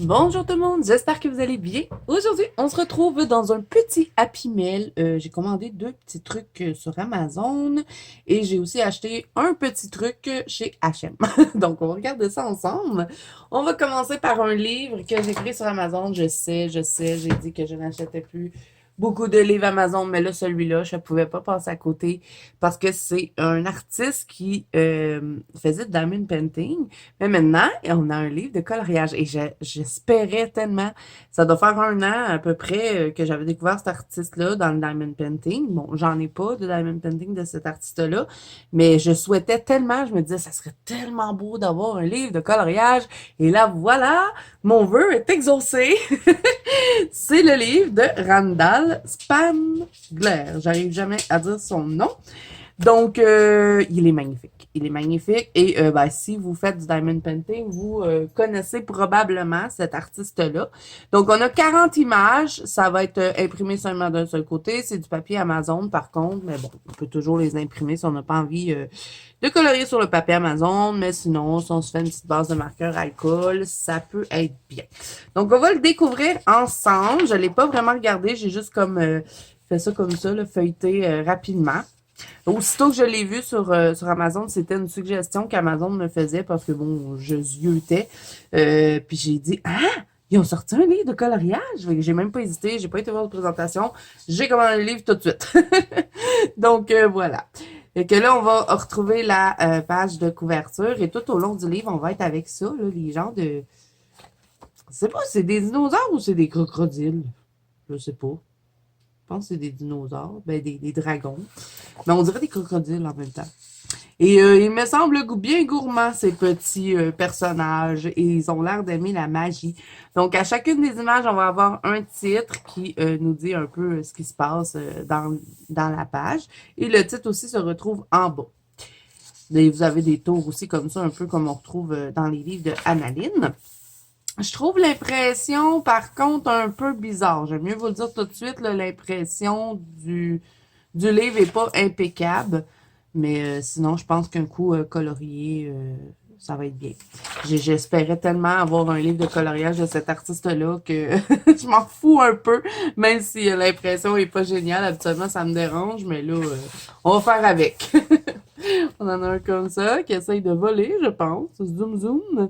Bonjour tout le monde, j'espère que vous allez bien. Aujourd'hui, on se retrouve dans un petit Happy Meal. J'ai commandé deux petits trucs sur Amazon et j'ai aussi acheté un petit truc chez H&M. Donc, on va regarder ça ensemble. On va commencer par un livre que j'ai pris sur Amazon. Je sais, j'ai dit que je n'achetais plus beaucoup de livres Amazon, mais là, celui-là, je ne pouvais pas passer à côté parce que c'est un artiste qui faisait de diamond painting. Mais maintenant, on a un livre de coloriage et j'espérais tellement. Ça doit faire un an à peu près que j'avais découvert cet artiste-là dans le diamond painting. Bon, j'en ai pas de diamond painting de cet artiste-là, mais je souhaitais tellement, je me disais, ça serait tellement beau d'avoir un livre de coloriage. Et là, voilà, mon vœu est exaucé. C'est le livre de Randall Spangler. J'arrive jamais à dire son nom. Donc, il est magnifique. Il est magnifique. Et ben, si vous faites du diamond painting, vous connaissez probablement cet artiste-là. Donc, on a 40 images. Ça va être imprimé seulement d'un seul côté. C'est du papier Amazon, par contre. Mais bon, on peut toujours les imprimer si on n'a pas envie de colorier sur le papier Amazon. Mais sinon, si on se fait une petite base de marqueur alcool, ça peut être bien. Donc, on va le découvrir ensemble. Je ne l'ai pas vraiment regardé. J'ai juste comme fait ça comme ça, le feuilleté rapidement. Aussitôt que je l'ai vu sur Amazon, c'était une suggestion qu'Amazon me faisait parce que, bon, je ziotais. Puis j'ai dit, ah, ils ont sorti un livre de coloriage. J'ai même pas hésité, j'ai pas été voir de présentation. J'ai commandé le livre tout de suite. Donc, voilà. Et que là, on va retrouver la page de couverture et tout au long du livre, on va être avec ça, là, les genres de... Je sais pas, c'est des dinosaures ou c'est des crocodiles? Je sais pas. Je pense que c'est des dinosaures, ben des dragons. Mais on dirait des crocodiles en même temps. Et il me semble bien gourmand, ces petits personnages, et ils ont l'air d'aimer la magie. Donc, à chacune des images, on va avoir un titre qui nous dit un peu ce qui se passe dans la page. Et le titre aussi se retrouve en bas. Et vous avez des tours aussi comme ça, un peu comme on retrouve dans les livres de Annaline. Je trouve l'impression, par contre, un peu bizarre. J'aime mieux vous le dire tout de suite, l'impression du livre est pas impeccable. Mais sinon, je pense qu'un coup colorié, ça va être bien. J'espérais tellement avoir un livre de coloriage de cet artiste-là que je m'en fous un peu, même si l'impression est pas géniale. Habituellement, ça me dérange, mais là, on va faire avec. On en a un comme ça qui essaye de voler, je pense. Zoom, zoom.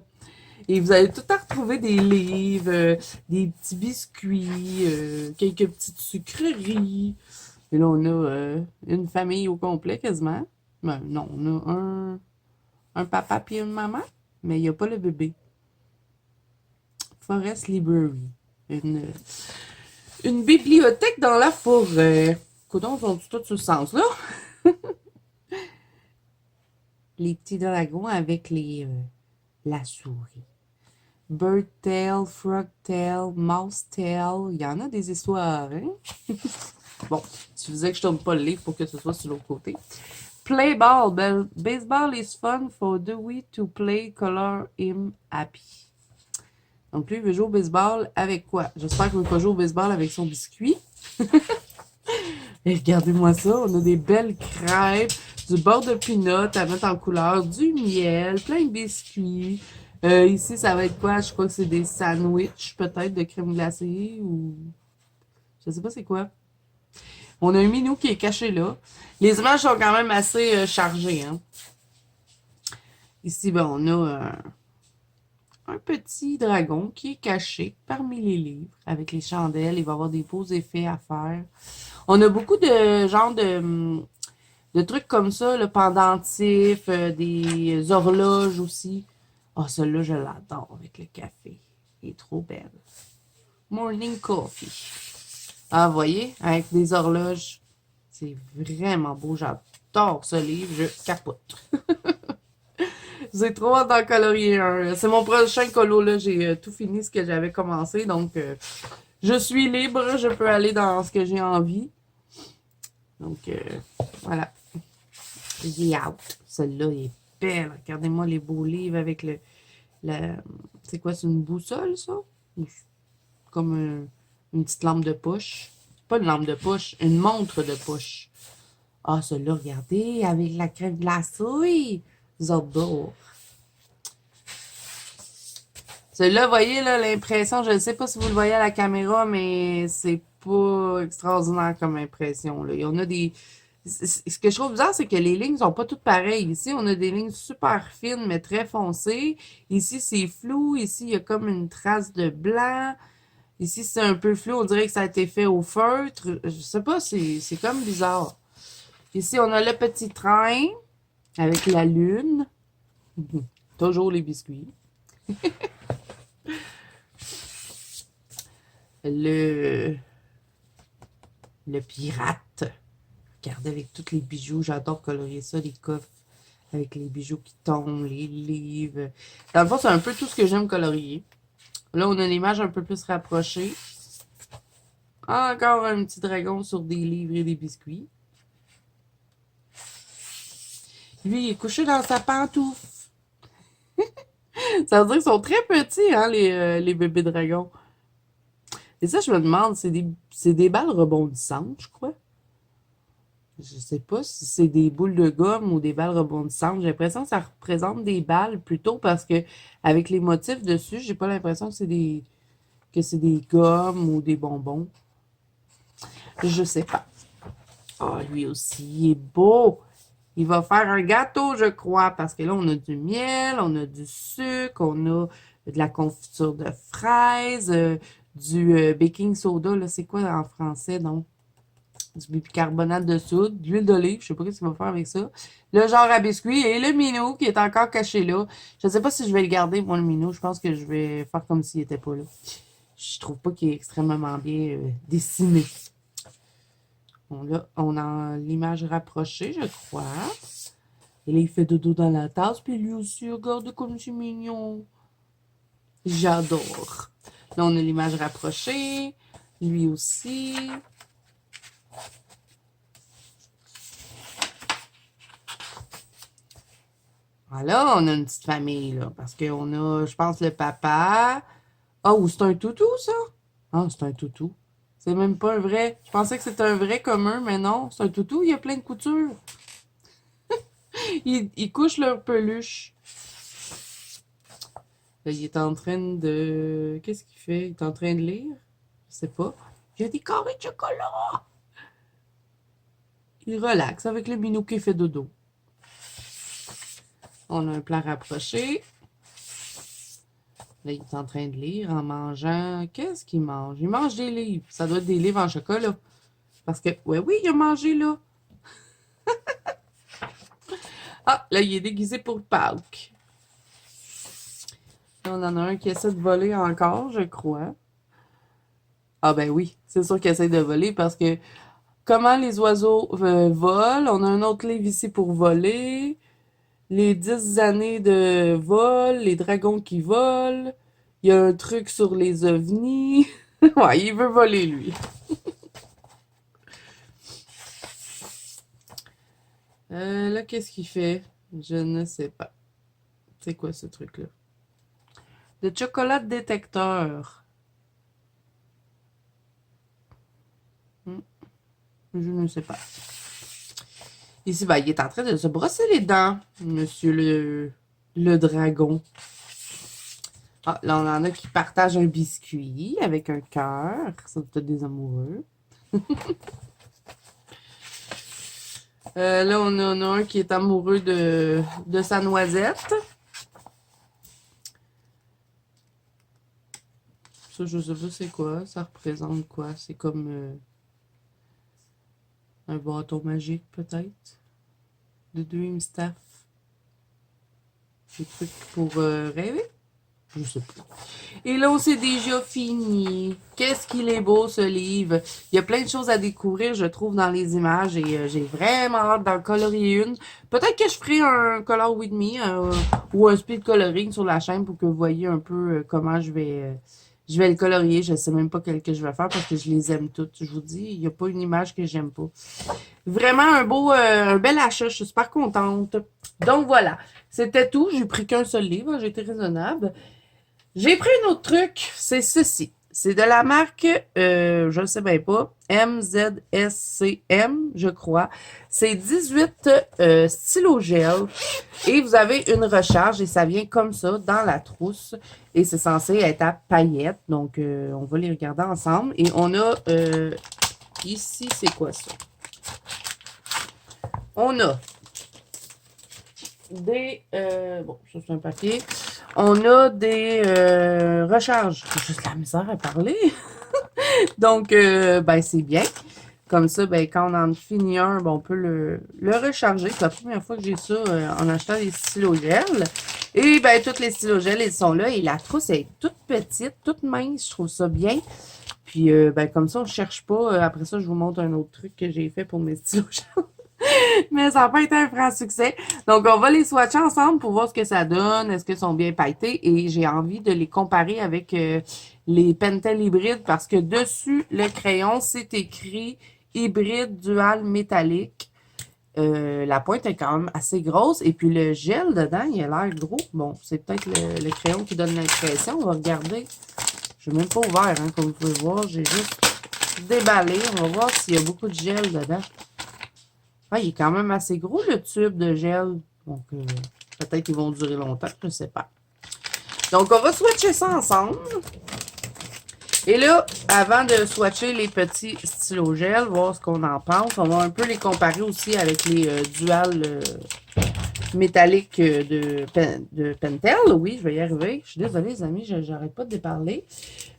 Et vous allez tout à retrouver des livres, des petits biscuits, quelques petites sucreries. Et là, on a une famille au complet quasiment. Ben, non, on a un papa et une maman, mais il n'y a pas le bébé. Forest Library. Une bibliothèque dans la forêt. Coudon, sont tous sur ce sens-là? Les petits dragons avec la souris. Bird tail, frog tail, mouse tail. Il y en a des histoires, hein? Bon, il suffisait que je tourne pas le livre pour que ce soit sur l'autre côté. Play ball. Baseball is fun for Dewey to play, color him happy. Donc lui, il veut jouer au baseball avec quoi? J'espère qu'il ne veut pas jouer au baseball avec son biscuit. Et regardez-moi ça, on a des belles crêpes, du beurre de pinot à mettre en couleur, du miel, plein de biscuits. Ici, ça va être quoi? Je crois que c'est des sandwichs, peut-être, de crème glacée ou... Je sais pas c'est quoi. On a un minou qui est caché là. Les images sont quand même assez chargées. Hein? Ici, ben, on a un petit dragon qui est caché parmi les livres avec les chandelles. Il va y avoir des beaux effets à faire. On a beaucoup de genres de trucs comme ça, le pendentif, des horloges aussi. Ah, oh, celle-là, je l'adore avec le café. Elle est trop belle. Morning Coffee. Ah, vous voyez, avec des horloges. C'est vraiment beau. J'adore ce livre. Je capote. J'ai trop hâte d'en colorier un. C'est mon prochain colo, là. J'ai tout fini ce que j'avais commencé. Donc, je suis libre. Je peux aller dans ce que j'ai envie. Donc, voilà. J'ai out. Celle-là est belle. Regardez-moi les beaux livres avec c'est quoi, c'est une boussole, ça? Comme une petite lampe de poche. Pas une lampe de poche, une montre de poche. Ah, celle-là, regardez, avec la crème glacée. J'adore. Celui-là, vous voyez, là, l'impression, je ne sais pas si vous le voyez à la caméra, mais c'est pas extraordinaire comme impression, là. Il y en a des... Ce que je trouve bizarre, c'est que les lignes sont pas toutes pareilles. Ici, on a des lignes super fines, mais très foncées. Ici, c'est flou. Ici, il y a comme une trace de blanc. Ici, c'est un peu flou. On dirait que ça a été fait au feutre. Je sais pas, c'est comme bizarre. Ici, on a le petit train avec la lune. Toujours les biscuits. Le, le pirate. Regardez avec tous les bijoux. J'adore colorier ça, les coffres avec les bijoux qui tombent, les livres. Dans le fond, c'est un peu tout ce que j'aime colorier. Là, on a l'image un peu plus rapprochée. Encore un petit dragon sur des livres et des biscuits. Lui, il est couché dans sa pantoufle. Ça veut dire qu'ils sont très petits, hein, les bébés dragons. Et ça, je me demande, c'est des balles rebondissantes, je crois. Je sais pas si c'est des boules de gomme ou des balles rebondissantes. J'ai l'impression que ça représente des balles plutôt parce que avec les motifs dessus, j'ai pas l'impression que c'est des gommes ou des bonbons. Je sais pas. Ah, lui aussi, il est beau. Il va faire un gâteau, je crois, parce que là, on a du miel, on a du sucre, on a de la confiture de fraises, du baking soda, là, c'est quoi en français, non? Du bicarbonate de soude, de l'huile d'olive, je sais pas ce qu'il va faire avec ça. Le genre à biscuit et le minou qui est encore caché là. Je sais pas si je vais le garder, moi, le minou. Je pense que je vais faire comme s'il était pas là. Je trouve pas qu'il est extrêmement bien dessiné. On a l'image rapprochée, je crois. Et là, il fait dodo dans la tasse, puis lui aussi, regarde comme c'est mignon. J'adore. Là, on a l'image rapprochée. Lui aussi. Voilà, on a une petite famille, là. Parce qu'on a, je pense, le papa. Ah, ou c'est un toutou, ça? Ah, c'est un toutou. C'est même pas un vrai. Je pensais que c'était un vrai commun, mais non. C'est un toutou, il y a plein de coutures. Ils couchent leur peluche. Là, il est en train de... Qu'est-ce qu'il fait? Il est en train de lire? Je sais pas. Il y a des carrés de chocolat! Il relaxe avec le minou qui fait dodo. On a un plat rapproché. Là, il est en train de lire en mangeant... Qu'est-ce qu'il mange? Il mange des livres. Ça doit être des livres en chocolat. Parce que... Ouais, oui, il a mangé, là. Ah, là, il est déguisé pour Pâques. Là, on en a un qui essaie de voler encore, je crois. Ah ben oui, c'est sûr qu'il essaie de voler parce que comment les oiseaux volent. On a un autre livre ici pour voler. Les 10 années de vol, les dragons qui volent. Il y a un truc sur les ovnis. Ouais, il veut voler, lui. Là, qu'est-ce qu'il fait? Je ne sais pas. C'est quoi ce truc-là? Le chocolat détecteur. Hmm, je ne sais pas. Ici, ben, il est en train de se brosser les dents, monsieur le dragon. Ah, là, on en a qui partagent un biscuit avec un cœur. Ça doit être des amoureux. Là, on en a un qui est amoureux de sa noisette. Ça, je sais pas c'est quoi. Ça représente quoi? C'est comme un bâton magique, peut-être. De Dream Staff. Des trucs pour rêver? Je sais pas. Et là, c'est déjà fini. Qu'est-ce qu'il est beau, ce livre. Il y a plein de choses à découvrir, je trouve, dans les images. Et j'ai vraiment hâte d'en colorier une. Peut-être que je ferai un Color With Me ou un speed coloring sur la chaîne pour que vous voyez un peu comment je vais le colorier. Je sais même pas quel que je vais faire parce que je les aime toutes. Je vous dis, il n'y a pas une image que j'aime pas. Vraiment un bel achat. Je suis super contente. Donc voilà. C'était tout. J'ai pris qu'un seul livre. J'ai été raisonnable. J'ai pris un autre truc, c'est ceci. C'est de la marque, je ne sais bien pas, MZSCM, je crois. C'est 18 stylo-gel et vous avez une recharge et ça vient comme ça dans la trousse et c'est censé être à paillettes. Donc, on va les regarder ensemble et on a ici, c'est quoi ça? On a des... bon, ça c'est un papier. On a des recharges. J'ai juste la misère à parler. Donc, ben, c'est bien. Comme ça, ben, quand on en finit un, ben, on peut le recharger. C'est la première fois que j'ai ça en achetant des stylos-gel. Et ben, tous les stylos-gel, ils sont là. Et la trousse est toute petite, toute mince. Je trouve ça bien. Puis, ben, comme ça, on ne cherche pas. Après ça, je vous montre un autre truc que j'ai fait pour mes stylos-gel. Mais ça n'a pas été un franc succès. Donc, on va les swatcher ensemble pour voir ce que ça donne. Est-ce qu'ils sont bien pailletés? Et j'ai envie de les comparer avec les Pentel hybrides parce que dessus, le crayon, c'est écrit hybride dual métallique. La pointe est quand même assez grosse. Et puis, le gel dedans, il a l'air gros. Bon, c'est peut-être le crayon qui donne l'impression. On va regarder. Je n'ai même pas ouvert, hein, comme vous pouvez voir. J'ai juste déballé. On va voir s'il y a beaucoup de gel dedans. Ah, il est quand même assez gros, le tube de gel. Donc, peut-être qu'ils vont durer longtemps, je ne sais pas. Donc, on va swatcher ça ensemble. Et là, avant de swatcher les petits stylos gel, voir ce qu'on en pense, on va un peu les comparer aussi avec les dual métalliques de Pentel. Oui, je vais y arriver. Je suis désolée, les amis, j'arrête pas de déparler.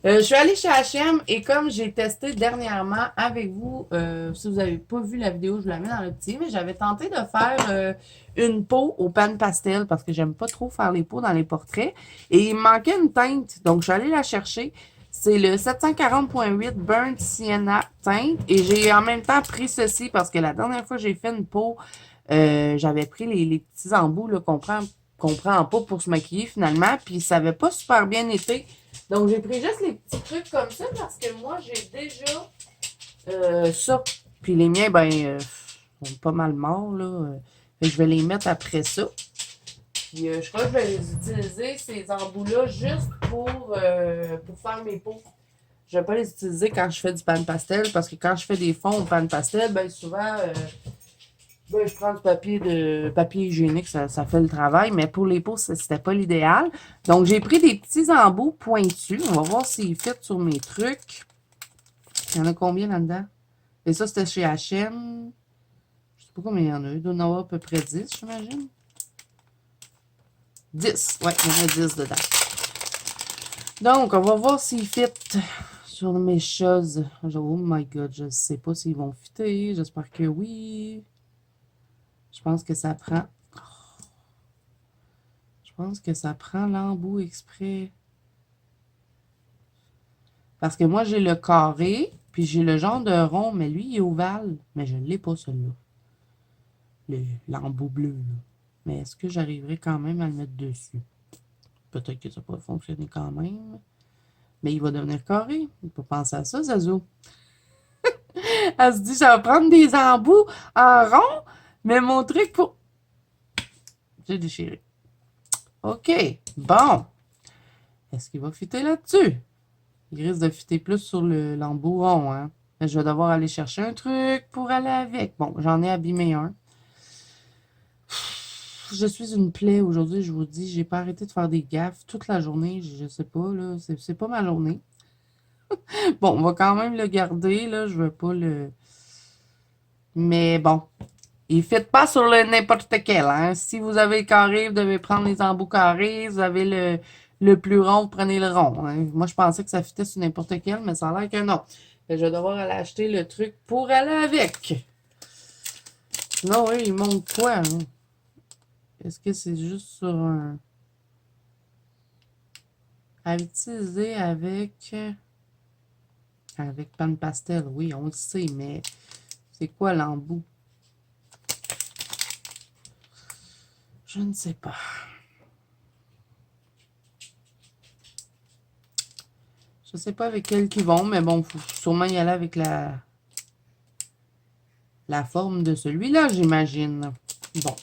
Je suis allée chez H&M et comme j'ai testé dernièrement avec vous, si vous n'avez pas vu la vidéo, je vous la mets dans le petit, mais j'avais tenté de faire une peau au pan pastel parce que j'aime pas trop faire les peaux dans les portraits. Et il me manquait une teinte, donc je suis allée la chercher. C'est le 740.8 Burnt Sienna teinte et j'ai en même temps pris ceci parce que la dernière fois que j'ai fait une peau, j'avais pris les petits embouts qu'on prend en peau pour se maquiller finalement, puis ça n'avait pas super bien été. Donc, j'ai pris juste les petits trucs comme ça parce que moi, j'ai déjà ça. Puis les miens, ben, sont pas mal morts, là. Fait que je vais les mettre après ça. Puis je crois que je vais les utiliser, ces embouts-là, juste pour faire mes peaux. Je vais pas les utiliser quand je fais du pan pastel parce que quand je fais des fonds au pan pastel, ben souvent, ben, je prends du papier hygiénique, ça fait le travail, mais pour les peaux, c'était pas l'idéal. Donc, j'ai pris des petits embouts pointus. On va voir s'ils fit sur mes trucs. Il y en a combien là-dedans? Et ça, c'était chez H&M. Je sais pas combien il y en a. Il doit y en avoir à peu près 10, j'imagine. 10. Ouais, il y en a 10 dedans. Donc, on va voir s'ils fit sur mes choses. Oh my God, je sais pas s'ils vont fitter. J'espère que oui. Je pense que ça prend... Je pense que ça prend l'embout exprès. Parce que moi, j'ai le carré, puis j'ai le genre de rond, mais lui, il est ovale. Mais je ne l'ai pas, celui-là. L'embout bleu, là. Mais est-ce que j'arriverai quand même à le mettre dessus? Peut-être que ça pourrait fonctionner quand même. Mais il va devenir carré. Il faut penser à ça, Zazo. Elle se dit, ça va prendre des embouts en rond, mais mon truc pour... J'ai déchiré. OK. Bon. Est-ce qu'il va fitter là-dessus? Il risque de fitter plus sur l'embout rond, hein. Mais je vais devoir aller chercher un truc pour aller avec. Bon, j'en ai abîmé un. Je suis une plaie aujourd'hui, je vous dis. J'ai pas arrêté de faire des gaffes toute la journée. Je sais pas, là. C'est pas ma journée. Bon, on va quand même le garder, là. Je veux pas le... Mais bon. Il ne fit pas sur le n'importe quel, hein. Si vous avez le carré, vous devez prendre les embouts carrés. Vous avez le plus rond, vous prenez le rond, hein. Moi, je pensais que ça fitait sur n'importe quel, mais ça a l'air que non. Je vais devoir aller acheter le truc pour aller avec. Sinon, oui, il montre quoi, hein? Est-ce que c'est juste sur un... À utiliser avec pan pastel? Oui, on le sait, mais c'est quoi l'embout? Je ne sais pas. Je sais pas avec quels qui vont, mais bon, il faut sûrement y aller avec la forme de celui-là, j'imagine. Bon.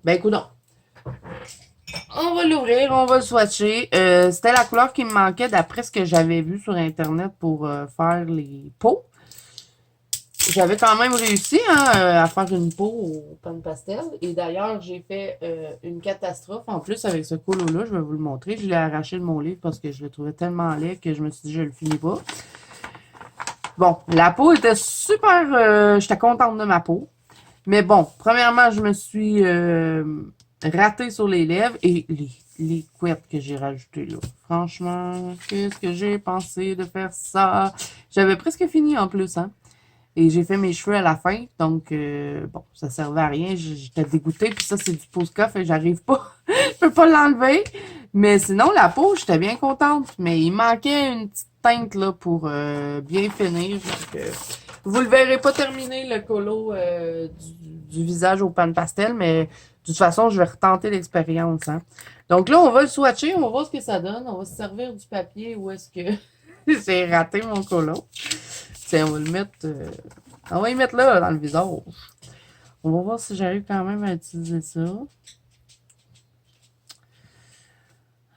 Ben, écoute, On va l'ouvrir, on va le swatcher. C'était la couleur qui me manquait d'après ce que j'avais vu sur Internet pour faire les pots. J'avais quand même réussi hein, à faire une peau au pan pastel. Et d'ailleurs, j'ai fait une catastrophe en plus avec ce colo-là. Je vais vous le montrer. Je l'ai arraché de mon livre parce que je le trouvais tellement laid que je me suis dit je le finis pas. Bon, la peau était super... j'étais contente de ma peau. Mais bon, premièrement, je me suis ratée sur les lèvres et les couettes que j'ai rajoutées là. Franchement, qu'est-ce que j'ai pensé de faire ça? J'avais presque fini en plus, hein. Et j'ai fait mes cheveux à la fin, donc bon, ça servait à rien. J'étais dégoûtée, puis ça, c'est du pouce-coff et j'arrive pas, je peux pas l'enlever. Mais sinon, la peau, j'étais bien contente. Mais il manquait une petite teinte là pour bien finir. Donc, vous le verrez pas terminer le colo du visage au pan pastel, mais de toute façon, je vais retenter l'expérience. Hein. Donc là, on va le swatcher, on va voir ce que ça donne. On va se servir du papier où est-ce que j'ai raté mon colo. Tiens, on va le mettre. On va y mettre là, dans le visage. On va voir si j'arrive quand même à utiliser ça.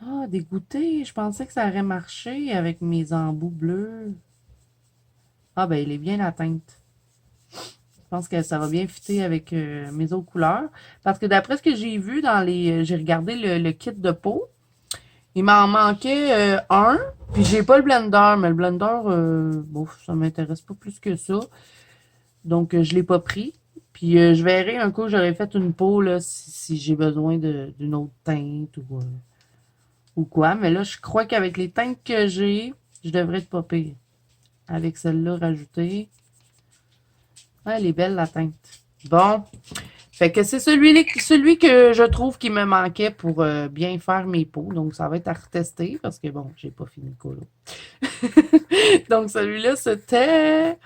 Ah, dégoûté. Je pensais que ça aurait marché avec mes embouts bleus. Ah, ben, il est bien la teinte. Je pense que ça va bien fitter avec mes autres couleurs. Parce que d'après ce que j'ai vu dans les. J'ai regardé le kit de peau. Il m'en manquait un. Puis j'ai pas le blender, mais le blender, bon, ça m'intéresse pas plus que ça. Donc, je l'ai pas pris. Puis, je verrai un coup, j'aurais fait une peau, là, si j'ai besoin d'une autre teinte ou quoi. Mais là, je crois qu'avec les teintes que j'ai, je devrais être pas pire. Avec celle-là rajoutée. Ouais, elle est belle, la teinte. Bon. Fait que c'est celui que je trouve qui me manquait pour bien faire mes peaux. Donc, ça va être à retester parce que, bon, j'ai pas fini le colo. Donc, celui-là, c'était...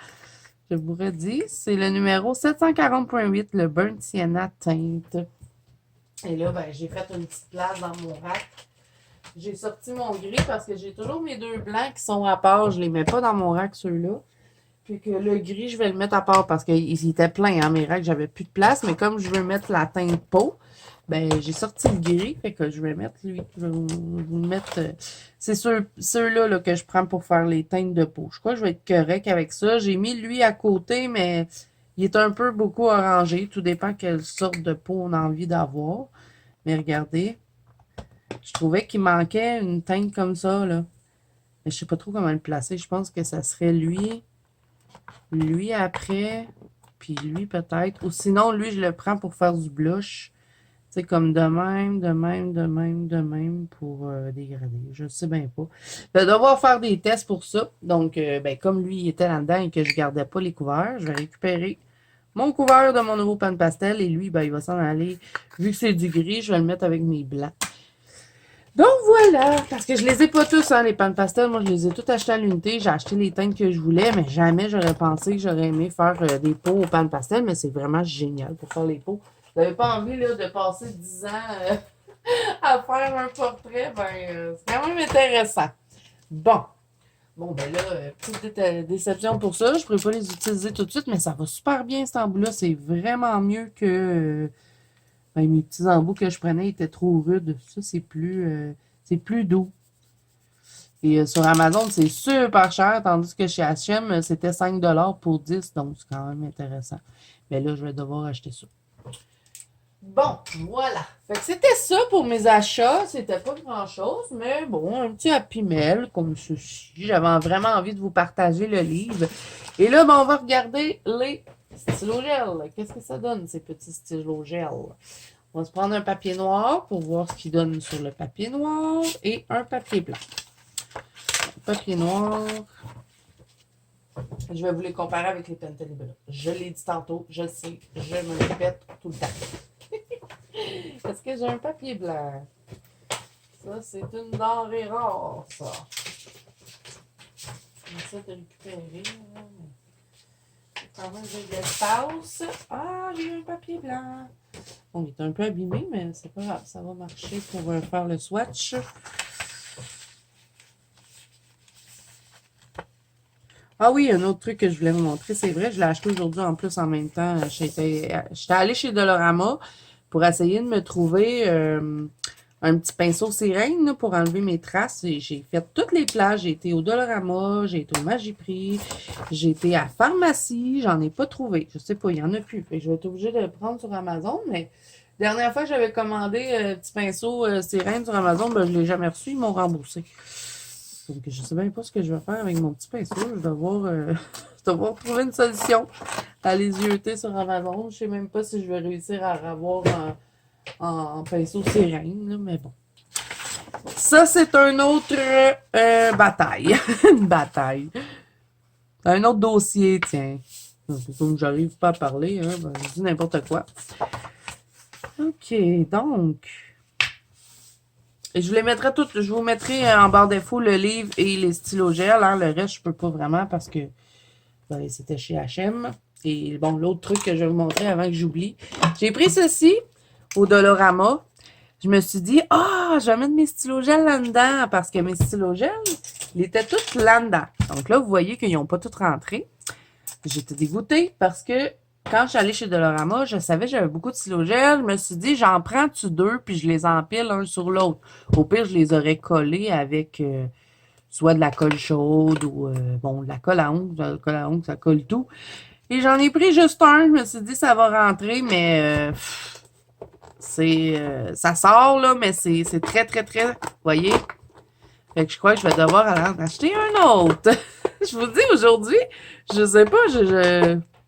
Je vous redis, c'est le numéro 740.8, le Burnt Sienna Teinte. Et là, ben, j'ai fait une petite place dans mon rack. J'ai sorti mon gris parce que j'ai toujours mes deux blancs qui sont à part. Je les mets pas dans mon rack, ceux-là. Puis que le gris, je vais le mettre à part parce qu'il était plein, hein, mes racks, j'avais plus de place. Mais comme je veux mettre la teinte peau, ben, j'ai sorti le gris, fait que je vais mettre lui. Je vais vous mettre. C'est ceux-là là, que je prends pour faire les teintes de peau. Je crois que je vais être correct avec ça. J'ai mis lui à côté, mais il est un peu beaucoup orangé. Tout dépend quelle sorte de peau on a envie d'avoir. Mais regardez, je trouvais qu'il manquait une teinte comme ça, là. Mais je sais pas trop comment le placer. Je pense que ça serait lui après, puis lui peut-être. Ou sinon, lui, je le prends pour faire du blush. C'est comme de même, de même, de même, de même pour dégrader. Je sais bien pas. Je vais devoir faire des tests pour ça. Donc, ben, comme lui, il était là-dedans et que je gardais pas les couverts, je vais récupérer mon couvert de mon nouveau pan pastel. Et lui, ben, il va s'en aller. Vu que c'est du gris, je vais le mettre avec mes blancs. Donc voilà, parce que je les ai pas tous, hein, les pans pastel. Moi, je les ai tous achetés à l'unité. J'ai acheté les teintes que je voulais, mais jamais j'aurais pensé que j'aurais aimé faire des pots au pan pastel. Mais c'est vraiment génial pour faire les pots. Vous n'avez pas envie là, de passer 10 ans à faire un portrait, ben c'est quand même intéressant. Bon. Bon, ben là, petite déception pour ça. Je ne pourrais pas les utiliser tout de suite, mais ça va super bien cet embout-là. C'est vraiment mieux que ben, mes petits embouts que je prenais étaient trop rudes. Ça, c'est plus doux. Et sur Amazon, c'est super cher, tandis que chez H&M, c'était 5$ pour 10, donc c'est quand même intéressant. Mais là, je vais devoir acheter ça. Bon, voilà. Fait que c'était ça pour mes achats. C'était pas grand-chose, mais bon, un petit Happy Mail comme ceci. J'avais vraiment envie de vous partager le livre. Et là, ben, on va regarder les stylos gel. Qu'est-ce que ça donne, ces petits stylos gel? On va se prendre un papier noir pour voir ce qu'il donne sur le papier noir et un papier blanc. Papier noir. Je vais vous les comparer avec les Pentelibra. Je l'ai dit tantôt, je sais, je me répète tout le temps. Est-ce que j'ai un papier blanc? Ça, c'est une denrée rare, ça. J'essaie de récupérer. Quand même, j'ai de l'espace. Ah, j'ai un papier blanc. On est un peu abîmé, mais c'est pas grave. Ça va marcher pour faire le swatch. Ah oui, un autre truc que je voulais vous montrer, c'est vrai, je l'ai acheté aujourd'hui en plus en même temps. J'étais allée chez Dolorama pour essayer de me trouver un petit pinceau sirène là, pour enlever mes traces. Et j'ai fait toutes les plages. J'ai été au Dollarama, j'ai été au Magipris, j'ai été à Pharmacie. J'en ai pas trouvé. Je sais pas, il y en a plus. Fait que je vais être obligée de le prendre sur Amazon. Mais dernière fois que j'avais commandé un petit pinceau sirène sur Amazon, ben, je l'ai jamais reçu. Ils m'ont remboursé. Donc, je sais même pas ce que je vais faire avec mon petit pinceau. Je vais devoir, je vais devoir trouver une solution à les yeuter sur Amazon. Je sais même pas si je vais réussir à avoir en pinceau sirène, là, mais bon. Ça, c'est un autre bataille. Une bataille. Un autre dossier, tiens. Comme j'arrive pas à parler, hein, ben, je dis n'importe quoi. OK, donc. Et je les mettrai toutes. Je vous mettrai en barre d'infos le livre et les stylos gel. Hein. Le reste, je peux pas vraiment parce que ben, c'était chez H&M. Et bon, l'autre truc que je vais vous montrer avant que j'oublie. J'ai pris ceci au Dollarama. Je me suis dit, je vais mettre mes stylos gel là-dedans parce que mes stylos gel, ils étaient tous là-dedans. Donc là, vous voyez qu'ils n'ont pas tous rentré. J'étais dégoûtée parce que quand je suis allée chez Dollarama, je savais que j'avais beaucoup de stylos gel. Je me suis dit, j'en prends-tu deux puis je les empile un sur l'autre. Au pire, je les aurais collés avec soit de la colle chaude ou bon, de la colle à ongles. La colle à ongles, ça colle tout. Et j'en ai pris juste un. Je me suis dit, ça va rentrer, mais ça sort, là, mais c'est très, très, très, vous voyez? Fait que je crois que je vais devoir aller en acheter un autre. Je vous dis, aujourd'hui, je sais pas,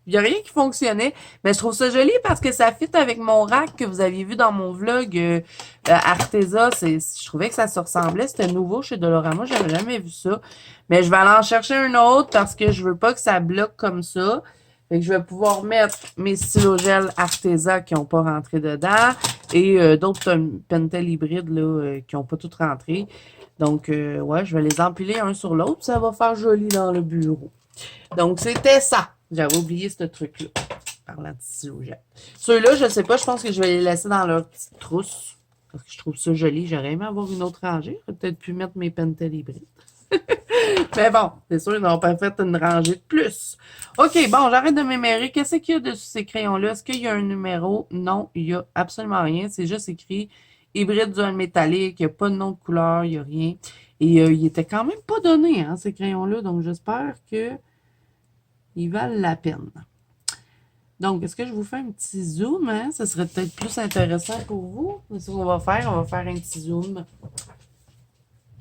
il y a rien qui fonctionnait, mais je trouve ça joli parce que ça fit avec mon rack que vous aviez vu dans mon vlog Arteza. Je trouvais que ça se ressemblait. C'était nouveau chez Dollarama. J'avais jamais vu ça. Mais je vais aller en chercher un autre parce que je veux pas que ça bloque comme ça. Fait que je vais pouvoir mettre mes stylos gel Arteza qui n'ont pas rentré dedans et d'autres Pentel hybrides là, qui n'ont pas toutes rentré. Donc, ouais, je vais les empiler un sur l'autre. Ça va faire joli dans le bureau. Donc, c'était ça. J'avais oublié ce truc-là. Parlant de stylo gel. Ceux-là, je sais pas, je pense que je vais les laisser dans leur petite trousse. Parce que je trouve ça joli. J'aurais aimé avoir une autre rangée. J'aurais peut-être pu mettre mes Pentel hybrides. Mais bon, c'est sûr, ils n'ont pas fait une rangée de plus. OK, bon, j'arrête de m'émérer. Qu'est-ce qu'il y a dessus ces crayons-là? Est-ce qu'il y a un numéro? Non, il n'y a absolument rien. C'est juste écrit hybride dual métallique. Il n'y a pas de nom de couleur, il n'y a rien. Et il était quand même pas donné, hein, ces crayons-là. Donc, j'espère que ils valent la peine. Donc, est-ce que je vous fais un petit zoom? Hein? Ça serait peut-être plus intéressant pour vous. C'est ce qu'on va faire. On va faire un petit zoom.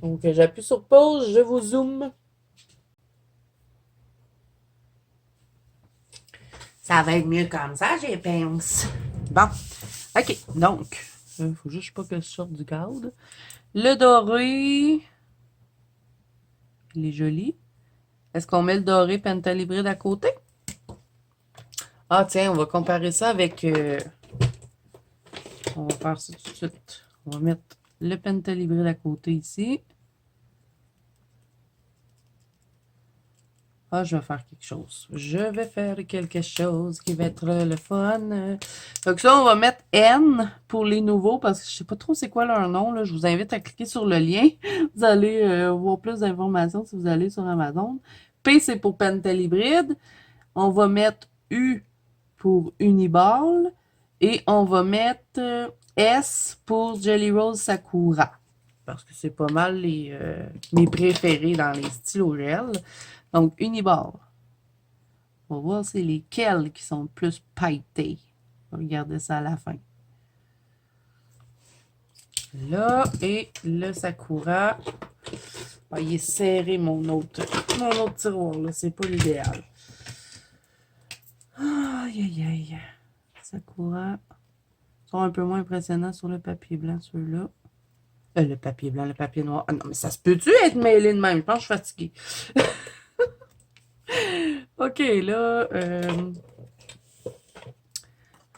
Donc, j'appuie sur pause, je vous zoome. Ça va être mieux comme ça, je pense. Bon, OK. Donc, il faut juste pas que je sorte du cadre. Le doré, il est joli. Est-ce qu'on met le doré Pentel hybride à côté? Ah, tiens, on va comparer ça avec... on va faire ça tout de suite. On va mettre le Pentel hybride à côté ici. Ah, je vais faire quelque chose. Je vais faire quelque chose qui va être le fun. Donc là, on va mettre N pour les nouveaux parce que je sais pas trop c'est quoi leur nom. Là. Je vous invite à cliquer sur le lien. Vous allez voir plus d'informations si vous allez sur Amazon. P, c'est pour Pentel hybride. On va mettre U pour Uniball. Et on va mettre S pour Jelly Roll Sakura. Parce que c'est pas mal mes préférés dans les stylos gel. Donc, Uniball. On va voir c'est lesquels qui sont plus pailletés. Regardez ça à la fin. Là, et le Sakura. Ah, il est serré, mon autre tiroir. Là, c'est pas l'idéal. Aïe, aïe, aïe. Sakura. Ils sont un peu moins impressionnants sur le papier blanc, ceux-là. Le papier blanc, le papier noir. Ah non, mais ça se peut-tu être mêlé de même? Je pense que je suis fatiguée. OK, là,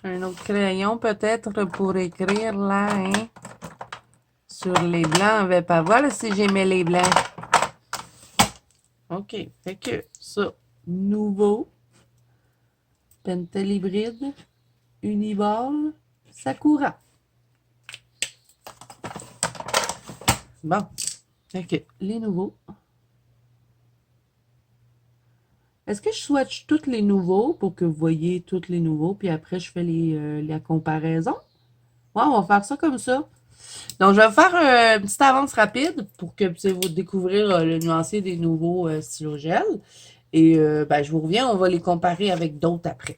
un autre crayon peut-être pour écrire là, hein? Sur les blancs, on va pas voir si j'ai mis les blancs. OK, fait que ça, nouveau, Pentel hybride, Uniball, Sakura. Bon, fait que les nouveaux. Est-ce que je swatch tous les nouveaux pour que vous voyez tous les nouveaux, puis après je fais la comparaison? Ouais, on va faire ça comme ça. Donc, je vais vous faire une petite avance rapide pour que vous puissiez vous découvrir le nuancier des nouveaux stylos gel. Et ben, je vous reviens, on va les comparer avec d'autres après.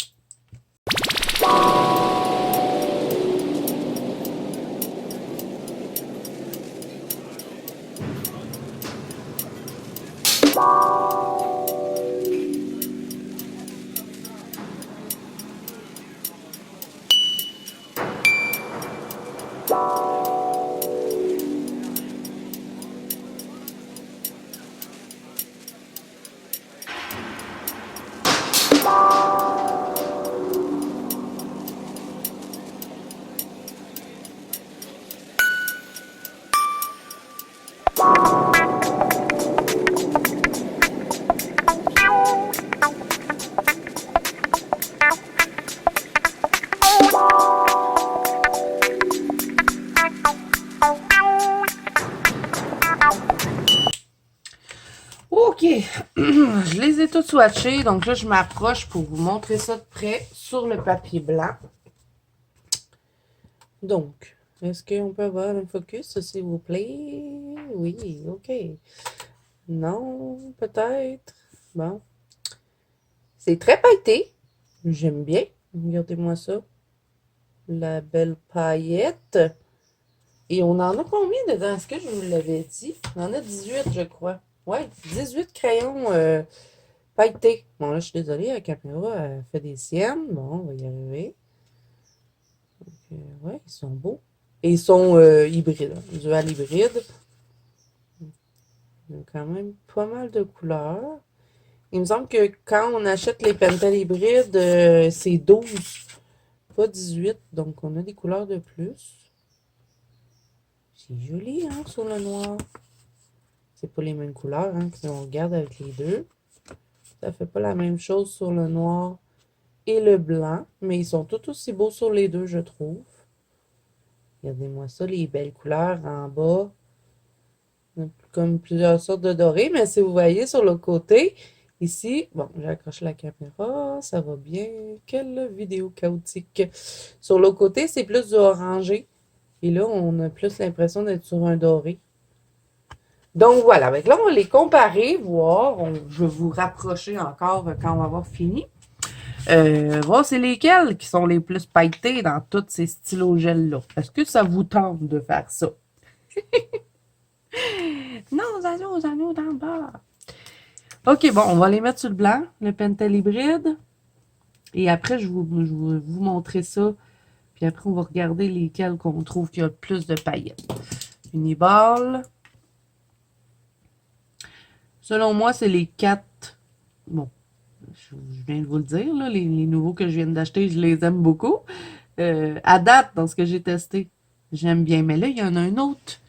OK, je les ai tous swatchés, donc là, je m'approche pour vous montrer ça de près sur le papier blanc. Donc, est-ce qu'on peut avoir un focus, s'il vous plaît? Oui, OK. Non, peut-être. Bon. C'est très pailleté. J'aime bien. Regardez-moi ça. La belle paillette. Et on en a combien dedans? Est-ce que je vous l'avais dit? On en a 18, je crois. Ouais, 18 crayons pailletés. Bon, là, je suis désolée, la caméra elle fait des siennes. Bon, on va y arriver. Donc, ouais, ils sont beaux. Et ils sont hybrides, hein, dual hybride. Il y a quand même pas mal de couleurs. Il me semble que quand on achète les Pentel hybrides, c'est 12, pas 18. Donc, on a des couleurs de plus. C'est joli, hein, sur le noir. C'est pas les mêmes couleurs, hein, si on regarde avec les deux. Ça fait pas la même chose sur le noir et le blanc, mais ils sont tout aussi beaux sur les deux, je trouve. Regardez-moi ça, les belles couleurs en bas. Comme plusieurs sortes de dorés, mais si vous voyez sur le côté, ici, bon, j'accroche la caméra, ça va bien. Quelle vidéo chaotique. Sur le côté, c'est plus du orangé. Et là, on a plus l'impression d'être sur un doré. Donc voilà, avec là, on va les comparer, voir. Je vais vous rapprocher encore quand on va avoir fini. Voir c'est lesquels qui sont les plus pailletés dans tous ces stylos gel-là. Est-ce que ça vous tente de faire ça? Non, aux anneaux d'en bas. OK, bon, on va les mettre sur le blanc, le Pentel hybride. Et après, je vais vous montrer ça. Puis après, on va regarder lesquels qu'on trouve qu'il y a plus de paillettes. Uniball. Selon moi, c'est les 4. Bon, je viens de vous le dire, là, les nouveaux que je viens d'acheter, je les aime beaucoup. À date, dans ce que j'ai testé, j'aime bien. Mais là, il y en a un autre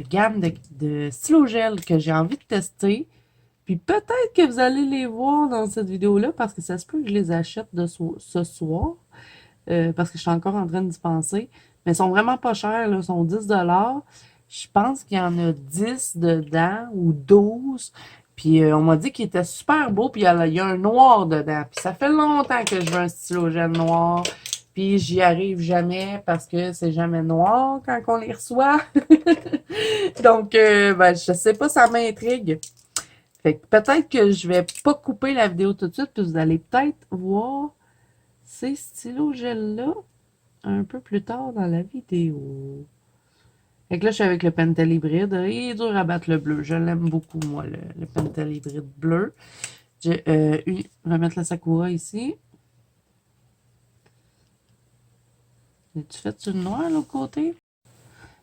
gamme de stylo gel que j'ai envie de tester. Puis peut-être que vous allez les voir dans cette vidéo-là parce que ça se peut que je les achète ce soir. Parce que je suis encore en train d'y penser. Mais ils sont vraiment pas chers, là. Ils sont 10 $. Je pense qu'il y en a 10 dedans ou 12. Puis on m'a dit qu'il était super beau. Puis il y a un noir dedans. Puis ça fait longtemps que je veux un stylo gel noir. Puis j'y arrive jamais parce que c'est jamais noir quand on les reçoit. Donc, ben, je sais pas, ça m'intrigue. Fait que peut-être que je vais pas couper la vidéo tout de suite. Puis vous allez peut-être voir ces stylos gel-là un peu plus tard dans la vidéo. Fait que là, je suis avec le Pentel hybride. Il est dur à battre le bleu. Je l'aime beaucoup, moi, le Pentel hybride bleu. Je vais mettre la Sakura ici. As-tu fait sur le noir, l'autre côté?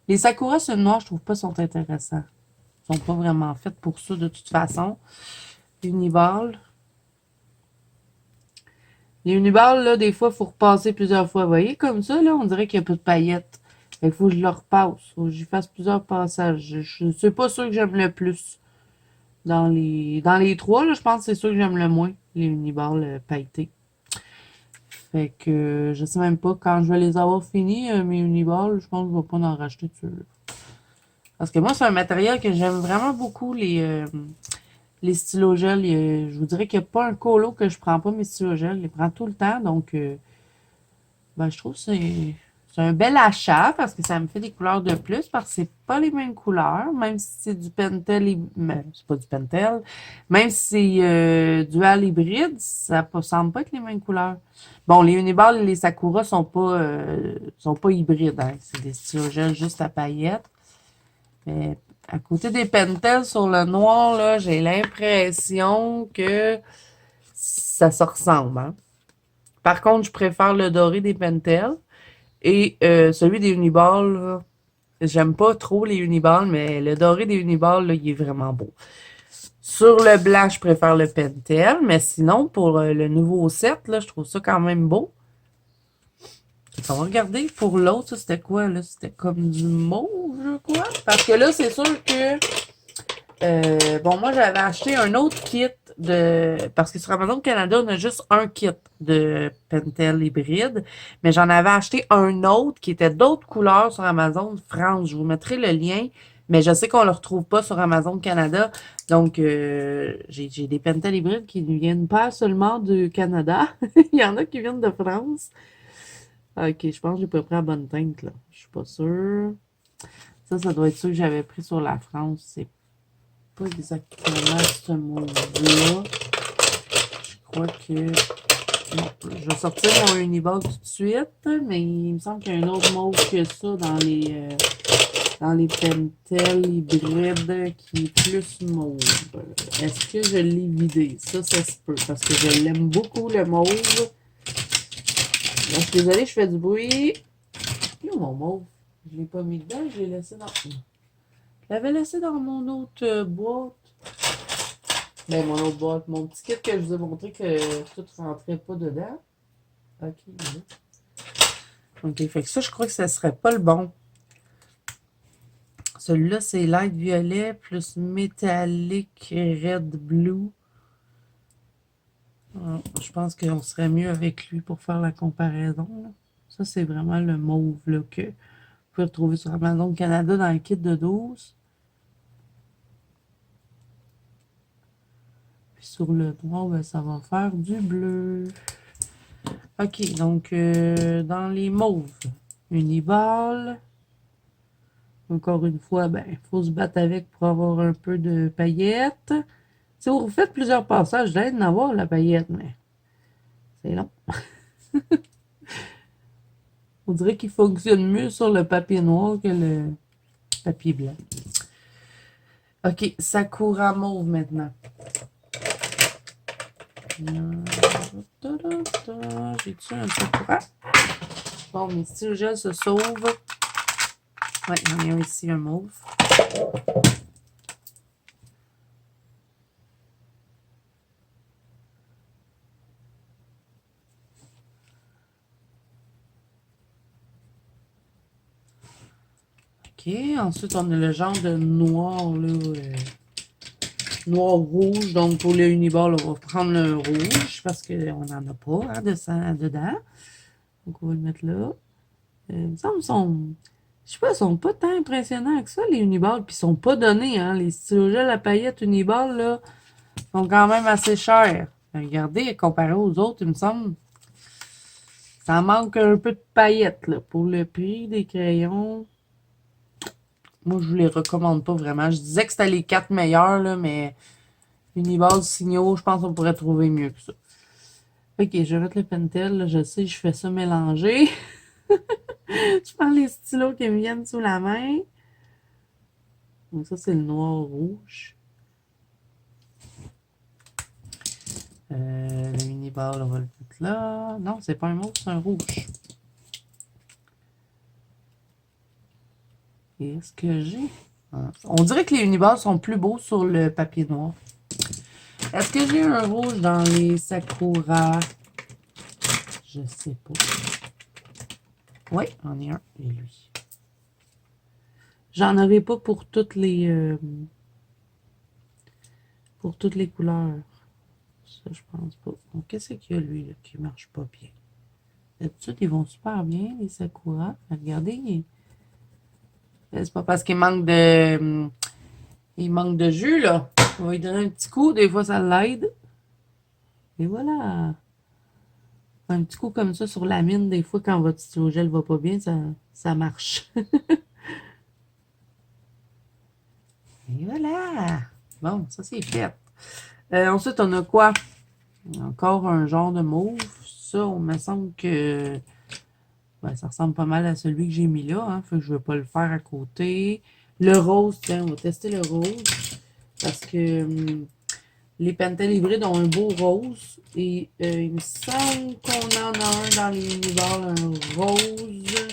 Les Sakura sur le noir, je trouve pas sont intéressants. Ils sont pas vraiment faits pour ça, de toute façon. Uniball. Les uniballes, là, des fois, il faut repasser plusieurs fois. Vous voyez, comme ça, là, on dirait qu'il n'y a pas de paillettes. Il faut que je le repasse. Il faut que j'y fasse plusieurs passages. Je ne suis pas sûr que j'aime le plus. Dans les trois, là, je pense que c'est sûr que j'aime le moins, les uniballes pailletés. Fait que je sais même pas. Quand je vais les avoir finis, mes uniballes, je pense que je vais pas en racheter dessus. Parce que moi, c'est un matériel que j'aime vraiment beaucoup, les stylos gel. Je vous dirais qu'il n'y a pas un colo que je prends pas mes stylos gel. Je les prends tout le temps. Donc, ben, je trouve que C'est un bel achat parce que ça me fait des couleurs de plus parce que c'est pas les mêmes couleurs, même si c'est du Pentel, mais c'est pas du Pentel, même si c'est dual hybride, ça semble pas être les mêmes couleurs. Bon, les Uniball et les Sakura sont pas hybrides, hein. C'est des styrogèles juste à paillettes. Mais à côté des Pentel sur le noir, là, j'ai l'impression que ça se ressemble, hein. Par contre, je préfère le doré des Pentel. Et celui des Uniball, là, j'aime pas trop les Uniball, mais le doré des Uniball, là, il est vraiment beau. Sur le blanc, je préfère le Pentel, mais sinon, pour le nouveau set, là, je trouve ça quand même beau. On va regarder pour l'autre, ça c'était quoi, là? C'était comme du mauve, je crois. Parce que là, c'est sûr que bon, moi, j'avais acheté un autre kit parce que sur Amazon Canada, on a juste un kit de Pentel hybride. Mais j'en avais acheté un autre qui était d'autres couleurs sur Amazon France. Je vous mettrai le lien. Mais je sais qu'on le retrouve pas sur Amazon Canada. Donc, j'ai des Pentel hybrides qui ne viennent pas seulement du Canada. Il y en a qui viennent de France. Ok, je pense que j'ai pas pris la bonne teinte, là. Je suis pas sûre. Ça doit être ça que j'avais pris sur la France. C'est pas exactement ce mauve-là. Je crois que... Bon, je vais sortir mon Uniball tout de suite, mais il me semble qu'il y a un autre mauve que ça dans les Pentel hybrides qui est plus mauve. Est-ce que je l'ai vidé? Ça se peut, parce que je l'aime beaucoup, le mauve. Je suis désolée, je fais du bruit. Où est mon mauve? Je l'ai pas mis dedans, je l'ai laissé dans... Je l'avais laissé dans mon autre boîte. Ben, mon autre boîte. Mon petit kit que je vous ai montré que tout rentrait pas dedans. Ok. Ok, fait que ça, je crois que ça serait pas le bon. Celui-là, c'est light violet plus métallique red blue. Je pense qu'on serait mieux avec lui pour faire la comparaison, là. Ça, c'est vraiment le mauve là, que vous pouvez retrouver sur Amazon Canada dans le kit de 12. Puis sur le noir, ben, ça va faire du bleu. Ok, donc dans les mauves, Uniball. Encore une fois, ben, il faut se battre avec pour avoir un peu de paillettes. Si vous faites plusieurs passages, l'aide d'en avoir la paillette, mais c'est long. On dirait qu'il fonctionne mieux sur le papier noir que le papier blanc. Ok, Sakura mauve maintenant. J'ai-tu un Sakura? Bon, mes styrogèles se sauvent. Ouais, il y en a un ici, un mauve. Ok, ensuite on a le genre de noir, là, noir-rouge. Donc pour le Uniball, on va prendre le rouge parce qu'on n'en a pas hein, de ça dedans. Donc on va le mettre là. Il me semble qu'ils sont, je sais pas, ils sont pas tant impressionnants que ça, les Uniball. Puis ils sont pas donnés, hein. Les styrogèles à paillettes Uniball, là, sont quand même assez chers. Regardez, comparé aux autres, il me semble, ça manque un peu de paillettes, là. Pour le prix des crayons, moi, je vous les recommande pas vraiment. Je disais que c'était les 4 meilleurs, là, mais Uniball, Signaux, je pense qu'on pourrait trouver mieux que ça. Ok, je vais mettre le Pentel, là. Je sais, je fais ça mélanger. Je prends les stylos qui me viennent sous la main. Donc ça, c'est le noir-rouge. Le Uniball, on va le mettre là. Non, c'est pas un mauve, c'est un rouge. Qu'est-ce que j'ai? On dirait que les Uniballs sont plus beaux sur le papier noir. Est-ce que j'ai un rouge dans les Sakura? Je sais pas. Oui, j'en ai un. Et lui. J'en aurai pas pour toutes les couleurs. Ça, je pense pas. Donc, qu'est-ce qu'il y a lui là, qui marche pas bien? D'habitude, ils vont super bien, les Sakura. Regardez, c'est pas parce qu'il manque de jus, là. On va lui donner un petit coup. Des fois, ça l'aide. Et voilà. Un petit coup comme ça sur la mine, des fois, quand votre stylo gel va pas bien, ça marche. Et voilà! Bon, ça c'est fait. Ensuite, on a quoi? Encore un genre de mauve. Ça, on me semble que ben, ça ressemble pas mal à celui que j'ai mis là. Hein, fait que je vais pas le faire à côté. Le rose, tiens, on va tester le rose. Parce que les Pentel hybrides ont un beau rose. Et il me semble qu'on en a un dans les univers, un rose.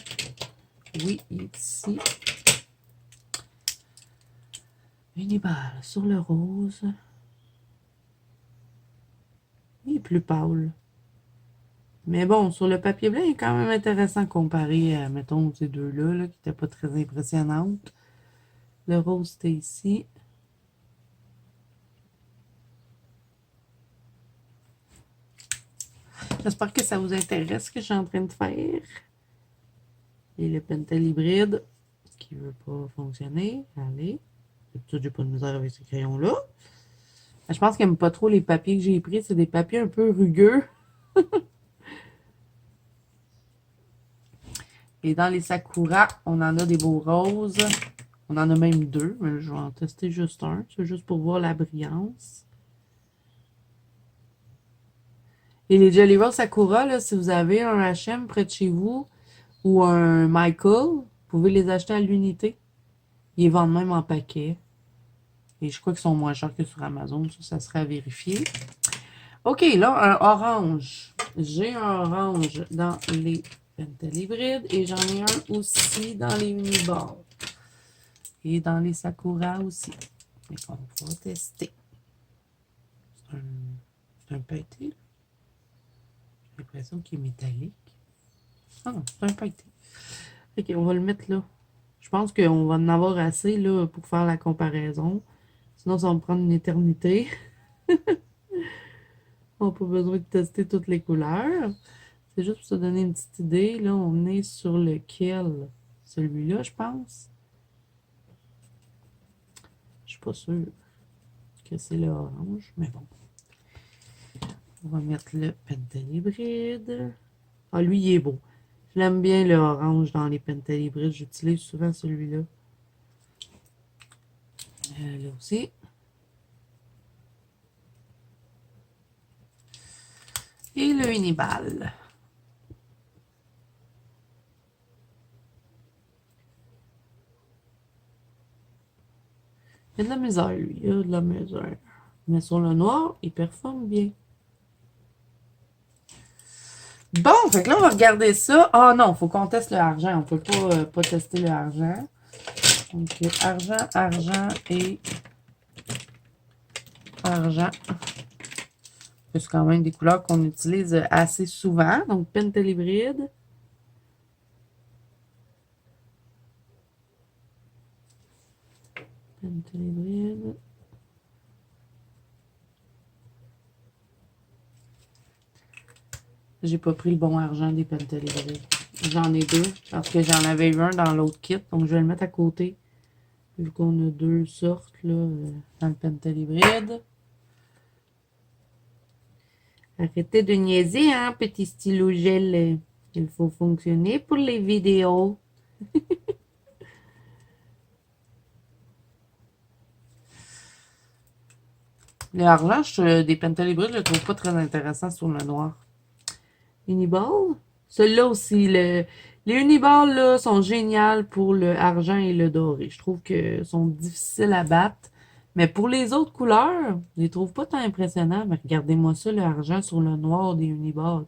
Oui, ici. Uniball sur le rose. Il est plus pâle. Mais bon, sur le papier blanc, il est quand même intéressant comparé à, mettons, ces deux-là, là, qui n'étaient pas très impressionnantes. Le rose, c'était ici. J'espère que ça vous intéresse ce que je suis en train de faire. Et le Pentel hybride, qui ne veut pas fonctionner. Allez. D'habitude, j'ai pas de misère avec ces crayons-là. Je pense qu'il n'aime pas trop les papiers que j'ai pris. C'est des papiers un peu rugueux. Et dans les Sakura, on en a des beaux roses. On en a même deux, mais je vais en tester juste un. C'est juste pour voir la brillance. Et les Jelly Roll Sakura, là, si vous avez un H&M près de chez vous ou un Michael, vous pouvez les acheter à l'unité. Ils les vendent même en paquet. Et je crois qu'ils sont moins chers que sur Amazon. Ça serait à vérifier. OK, là, un orange. J'ai un orange dans les Pentel hybrides et j'en ai un aussi dans les Uniball. Et dans les Sakura aussi. Et on va tester. C'est un pâté. J'ai l'impression qu'il est métallique. Ah non, c'est un pâté. OK, on va le mettre là. Je pense qu'on va en avoir assez là, pour faire la comparaison. Sinon, ça va me prendre une éternité. On n'a pas besoin de tester toutes les couleurs. C'est juste pour se donner une petite idée. Là, on est sur lequel? Celui-là, je pense. Je suis pas sûre que c'est le orange, mais bon. On va mettre le Pentel hybride. Ah, lui, il est beau. Je l'aime bien, le orange, dans les Pentel hybrides. J'utilise souvent celui-là. Là aussi. Et le Uniball. Il y a de la misère, lui. Il y a de la misère. Mais sur le noir, il performe bien. Bon, fait que là, on va regarder ça. Ah non, il faut qu'on teste le argent. On ne peut pas tester le argent. Donc, argent, argent et argent. C'est quand même des couleurs qu'on utilise assez souvent. Donc, Pentel hybride. Pentel hybride. J'ai pas pris le bon argent des Pentel hybrides. J'en ai deux parce que j'en avais eu un dans l'autre kit. Donc, je vais le mettre à côté. Vu qu'on a deux sortes là, dans le Pentel hybride. Arrêtez de niaiser, hein, petit stylo gel. Il faut fonctionner pour les vidéos. L'argent des Pentel hybrides, je le trouve pas très intéressant sur le noir. Uniball. Celui-là aussi, les Uniballs là, sont géniales pour le argent et le doré. Je trouve que sont difficiles à battre. Mais pour les autres couleurs, je les trouve pas tant impressionnants. Mais regardez-moi ça, le argent sur le noir des Uniballs.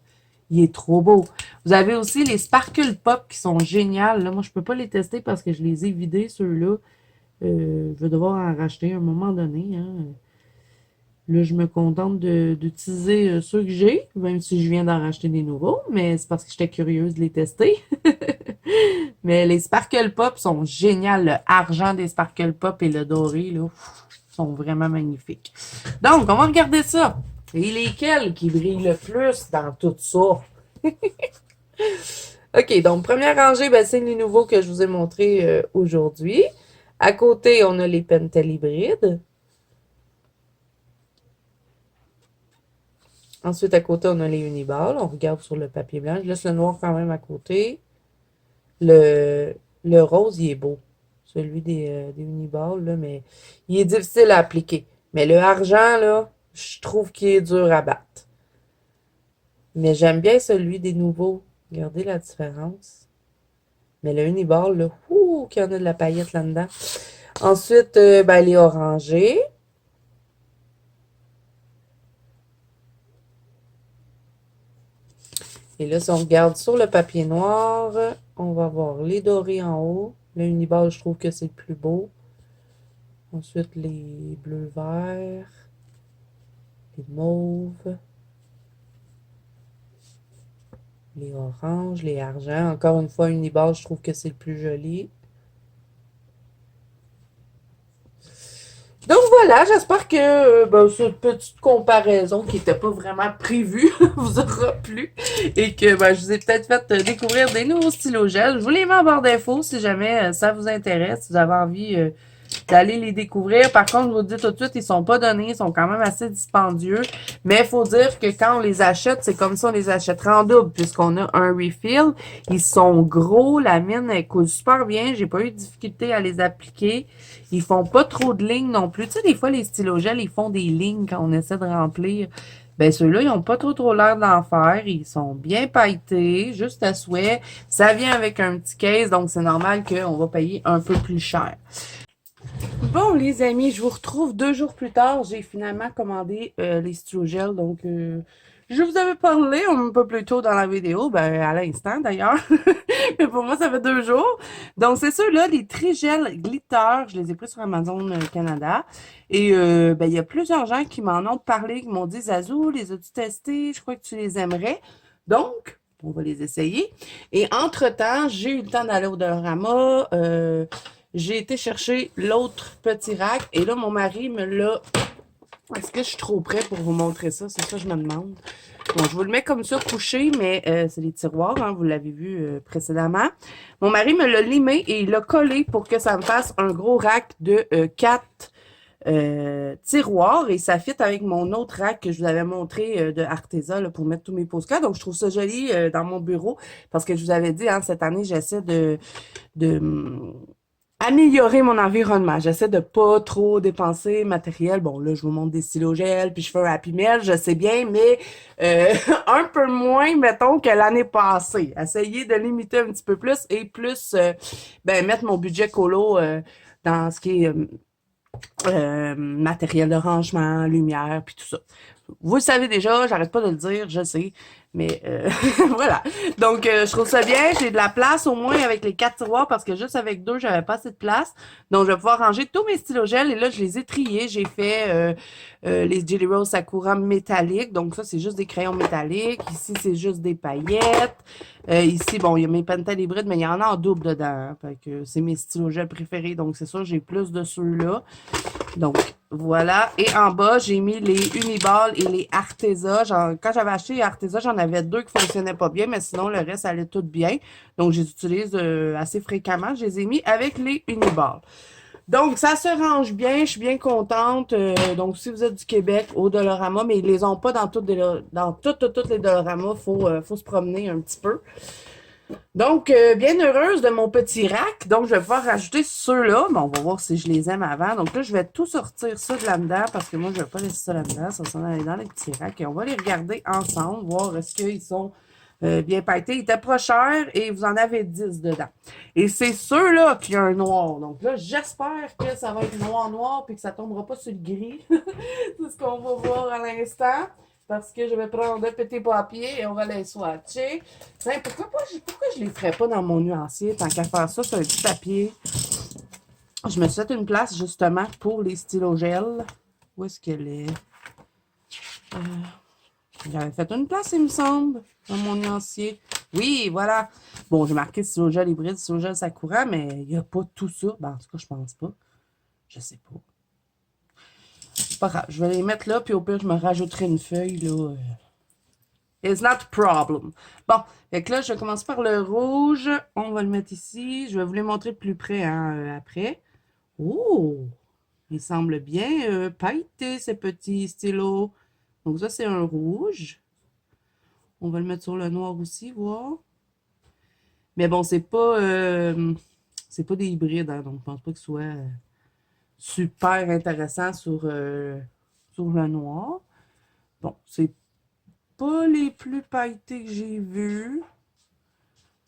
Il est trop beau. Vous avez aussi les Sparkle Pop qui sont géniales. Là, moi, je peux pas les tester parce que je les ai vidés, ceux-là. Je vais devoir en racheter à un moment donné. Hein. Là, je me contente d'utiliser ceux que j'ai, même si je viens d'en racheter des nouveaux, mais c'est parce que j'étais curieuse de les tester. Mais les Sparkle Pop sont géniales. Le argent des Sparkle Pop et le doré, là, sont vraiment magnifiques. Donc, on va regarder ça. Et lesquels qui brillent le plus dans tout ça? OK, donc première rangée, ben, c'est les nouveaux que je vous ai montrés aujourd'hui. À côté, on a les Pentel hybrides. Ensuite, à côté, on a les uniballs. On regarde sur le papier blanc. Je laisse le noir quand même à côté. Le, le rose, il est beau. Celui des uniballs, là, mais il est difficile à appliquer. Mais le argent, là, je trouve qu'il est dur à battre. Mais j'aime bien celui des nouveaux. Regardez la différence. Mais le uniball, là, ouh, qu'il y en a de la paillette là-dedans. Ensuite, ben, les orangés. Et là, si on regarde sur le papier noir, on va voir les dorés en haut. Le uniball, je trouve que c'est le plus beau. Ensuite, les bleus-verts, les mauves, les oranges, les argents. Encore une fois, uniball, je trouve que c'est le plus joli. Donc voilà, j'espère que ben, cette petite comparaison qui n'était pas vraiment prévue vous aura plu et que ben, je vous ai peut-être fait découvrir des nouveaux stylos gel. Je vous les mets en barre d'infos si jamais ça vous intéresse, si vous avez envie d'aller les découvrir. Par contre, je vous dis tout de suite, ils sont pas donnés, ils sont quand même assez dispendieux. Mais il faut dire que quand on les achète, c'est comme ça on les achètera en double, puisqu'on a un refill. Ils sont gros, la mine elle coule super bien. J'ai pas eu de difficulté à les appliquer. Ils font pas trop de lignes non plus. Tu sais, des fois, les stylos gel, ils font des lignes quand on essaie de remplir. Ben, ceux-là, ils ont pas trop l'air d'en faire. Ils sont bien pailletés, juste à souhait. Ça vient avec un petit case, donc c'est normal qu'on va payer un peu plus cher. Bon, les amis, je vous retrouve 2 jours plus tard. J'ai finalement commandé les stylos gel. Donc, je vous avais parlé un peu plus tôt dans la vidéo, ben, à l'instant d'ailleurs. Mais pour moi, ça fait 2 jours. Donc, c'est ceux-là, les Trigel Glitter. Je les ai pris sur Amazon Canada. Et ben, il y a plusieurs gens qui m'en ont parlé, qui m'ont dit, Zazou, les as-tu testés? Je crois que tu les aimerais. Donc, on va les essayer. Et entre-temps, j'ai eu le temps d'aller au Dollarama. J'ai été chercher l'autre petit rack et là, mon mari me l'a... Est-ce que je suis trop près pour vous montrer ça? C'est ça que je me demande. Bon, je vous le mets comme ça, couché, mais c'est les tiroirs, hein, vous l'avez vu précédemment. Mon mari me l'a limé et il l'a collé pour que ça me fasse un gros rack de 4 tiroirs et ça fit avec mon autre rack que je vous avais montré de Arteza là, pour mettre tous mes postcards. Donc, je trouve ça joli dans mon bureau parce que je vous avais dit, hein, cette année, j'essaie de améliorer mon environnement. J'essaie de pas trop dépenser matériel. Bon, là, je vous montre des stylos gel, puis je fais un Happy Mail, je sais bien, mais un peu moins, mettons, que l'année passée. Essayer de limiter un petit peu plus et plus, ben, mettre mon budget colo dans ce qui est matériel de rangement, lumière, puis tout ça. Vous le savez déjà, j'arrête pas de le dire, je sais. Mais voilà. Donc, je trouve ça bien. J'ai de la place au moins avec les 4 tiroirs parce que juste avec 2, j'avais pas assez de place. Donc, je vais pouvoir ranger tous mes stylos gel. Et là, je les ai triés. J'ai fait les Jelly Roll Sakura métalliques. Donc, ça, c'est juste des crayons métalliques. Ici, c'est juste des paillettes. Ici, bon, il y a mes Pentel hybrides, mais il y en a en double dedans. Hein. Fait que c'est mes stylos gel préférés. Donc, c'est sûr, j'ai plus de ceux-là. Donc, voilà. Et en bas, j'ai mis les Uniball et les Arteza. Quand j'avais acheté les Arteza, j'en avais 2 qui fonctionnaient pas bien, mais sinon, le reste allait tout bien. Donc, je les utilise assez fréquemment. Je les ai mis avec les Uniball. Donc, ça se range bien. Je suis bien contente. Donc, si vous êtes du Québec, au Dollarama, mais ils les ont pas dans toutes les Dollarama. Faut se promener un petit peu. Donc, bien heureuse de mon petit rack. Donc, je vais pouvoir rajouter ceux-là. Bon, on va voir si je les aime avant. Donc là, je vais tout sortir ça de là-dedans parce que moi, je ne vais pas laisser ça là-dedans. Ça s'en aller dans les petits racks. Et on va les regarder ensemble, voir est-ce qu'ils sont bien pailletés. Ils étaient pas chers et vous en avez 10 dedans. Et c'est ceux-là qui ont un noir. Donc là, j'espère que ça va être noir puis que ça tombera pas sur le gris. C'est ce qu'on va voir à l'instant. Parce que je vais prendre un petit papier et on va les swatcher. Tiens, pourquoi je les ferais pas dans mon nuancier, tant qu'à faire ça sur un petit papier? Je me suis fait une place, justement, pour les stylos gel. Où est-ce qu'elle est? J'avais fait une place, il me semble, dans mon nuancier. Oui, voilà. Bon, j'ai marqué stylo gel hybride, stylo gel Sakura, mais il n'y a pas tout ça. Ben, en tout cas, je pense pas. Je sais pas. C'est pas grave. Je vais les mettre là, puis au pire, je me rajouterai une feuille, là. It's not a problem. Bon, fait que là, je commence par le rouge. On va le mettre ici. Je vais vous les montrer de plus près hein, après. Oh! Il semble bien pailleté, ces petits stylos. Donc ça, c'est un rouge. On va le mettre sur le noir aussi, voir. Mais bon, c'est pas des hybrides, hein, donc je pense pas que ce soit super intéressant sur le noir. Bon, c'est pas les plus pailletés que j'ai vus,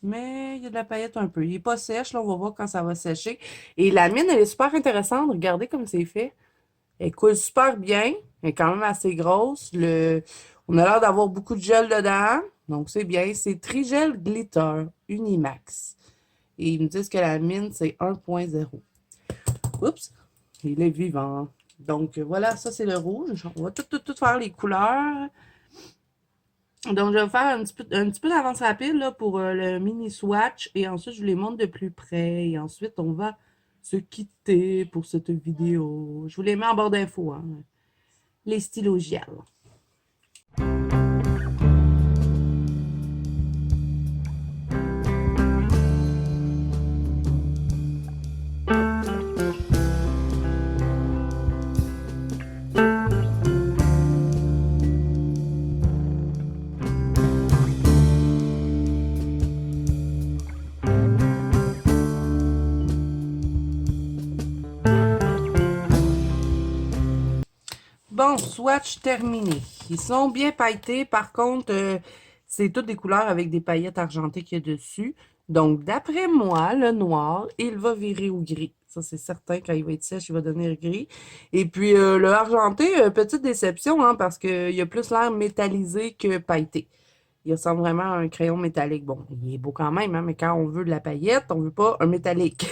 mais il y a de la paillette un peu. Il est pas sèche, là, on va voir quand ça va sécher. Et la mine, elle est super intéressante. Regardez comme c'est fait. Elle coule super bien. Elle est quand même assez grosse. On a l'air d'avoir beaucoup de gel dedans. Donc, c'est bien. C'est Trigel Glitter Unimax. Et ils me disent que la mine, c'est 1.0. Oups, il est vivant. Donc, voilà, ça, c'est le rouge. On va tout faire les couleurs. Donc, je vais faire un petit peu d'avance rapide là, pour le mini swatch. Et ensuite, je vous les montre de plus près. Et ensuite, on va se quitter pour cette vidéo. Je vous les mets en barre d'infos, hein, les stylos gel. Bon, swatch terminé. Ils sont bien pailletés. Par contre, c'est toutes des couleurs avec des paillettes argentées qu'il y a dessus. Donc, d'après moi, le noir, il va virer au gris. Ça, c'est certain. Quand il va être sèche, il va devenir gris. Et puis, le argenté, petite déception, hein, parce qu'il a plus l'air métallisé que pailleté. Il ressemble vraiment à un crayon métallique. Bon, il est beau quand même, hein, mais quand on veut de la paillette, on veut pas un métallique.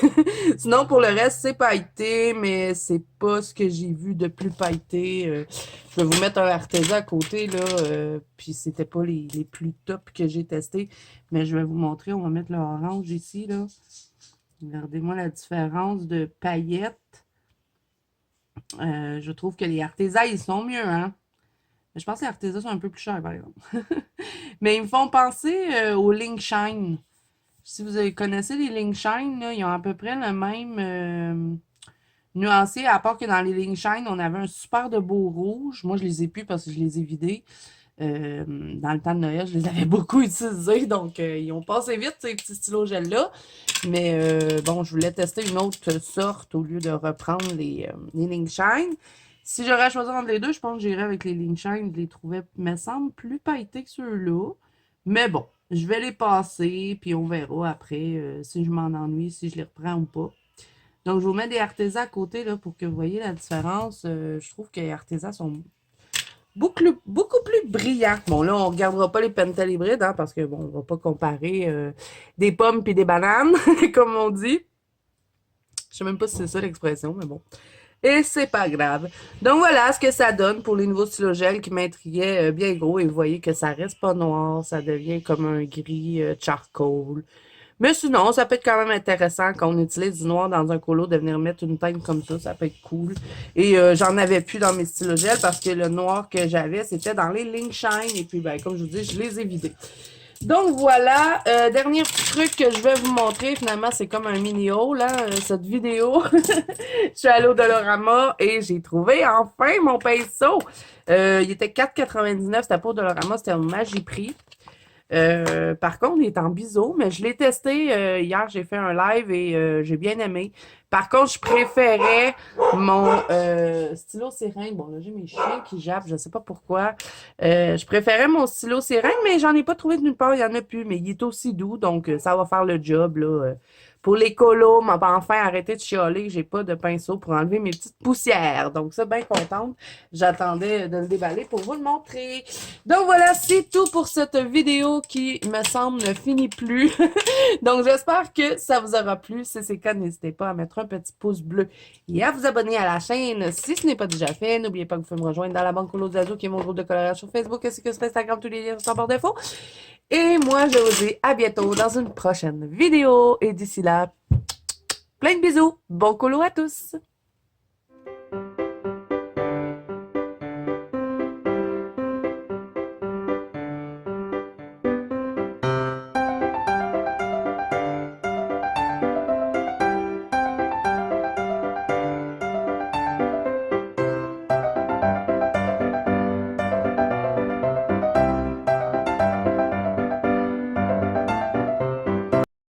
Sinon, pour le reste, c'est pailleté, mais c'est pas ce que j'ai vu de plus pailleté. Je vais vous mettre un Arteza à côté, là, puis c'était pas les plus top que j'ai testés, mais je vais vous montrer. On va mettre le orange ici, là. Regardez-moi la différence de paillettes. Je trouve que les Arteza, ils sont mieux, hein. Mais je pense que les Arteza sont un peu plus chers, par exemple. Mais ils me font penser aux Link Shine. Si vous connaissez les Link Shine, là, ils ont à peu près le même nuancé, à part que dans les Link Shine, on avait un super de beau rouge. Moi, je les ai plus parce que je les ai vidés. Dans le temps de Noël, je les avais beaucoup utilisés, donc ils ont passé vite ces petits stylos gel-là. Mais bon, je voulais tester une autre sorte au lieu de reprendre les Link Shine. Si j'aurais choisi entre les deux, je pense que j'irais avec les Link Shine. Je les trouvais, me semble, plus pailletés que ceux-là. Mais bon, je vais les passer, puis on verra après si je m'en ennuie, si je les reprends ou pas. Donc, je vous mets des Arteza à côté là, pour que vous voyez la différence. Je trouve que les Arteza sont beaucoup plus brillants. Bon, là, on ne regardera pas les Pentel hybrides, hein, parce que bon, on ne va pas comparer des pommes puis des bananes, comme on dit. Je sais même pas si c'est ça l'expression, mais bon. Et c'est pas grave. Donc voilà ce que ça donne pour les nouveaux stylogels qui m'intriguaient bien gros. Et vous voyez que ça reste pas noir, ça devient comme un gris charcoal. Mais sinon, ça peut être quand même intéressant quand on utilise du noir dans un colo de venir mettre une teinte comme ça peut être cool. Et j'en avais plus dans mes stylogels parce que le noir que j'avais, c'était dans les Link Shine. Et puis, ben, comme je vous dis, je les ai vidés. Donc voilà, dernier petit truc que je vais vous montrer, finalement c'est comme un mini haul, hein, cette vidéo. Je suis allée au Dollarama et j'ai trouvé enfin mon pinceau. Il était 4,99, c'était pas au Dollarama, c'était au Magiprix. Par contre, il est en biseau, mais je l'ai testé hier, j'ai fait un live et j'ai bien aimé. Par contre, je préférais mon stylo seringue. Bon, là, j'ai mes chiens qui jappent, je sais pas pourquoi. Je préférais mon stylo seringue, mais j'en ai pas trouvé de nulle part, il y en a plus. Mais il est aussi doux, donc ça va faire le job, là. Pour les colos, m'a enfin arrêté de chialer que j'ai pas de pinceau pour enlever mes petites poussières. Donc, ça, bien contente. J'attendais de le déballer pour vous le montrer. Donc, voilà, c'est tout pour cette vidéo qui, me semble, ne finit plus. Donc, j'espère que ça vous aura plu. Si c'est le cas, n'hésitez pas à mettre un petit pouce bleu et à vous abonner à la chaîne si ce n'est pas déjà fait. N'oubliez pas que vous pouvez me rejoindre dans la banque Colo Zazo, qui est mon groupe de coloriage sur Facebook, ainsi que sur Instagram, tous les liens sont en barre d'infos. Et moi, je vous dis à bientôt dans une prochaine vidéo. Et d'ici là, plein de bisous. Bon colo à tous!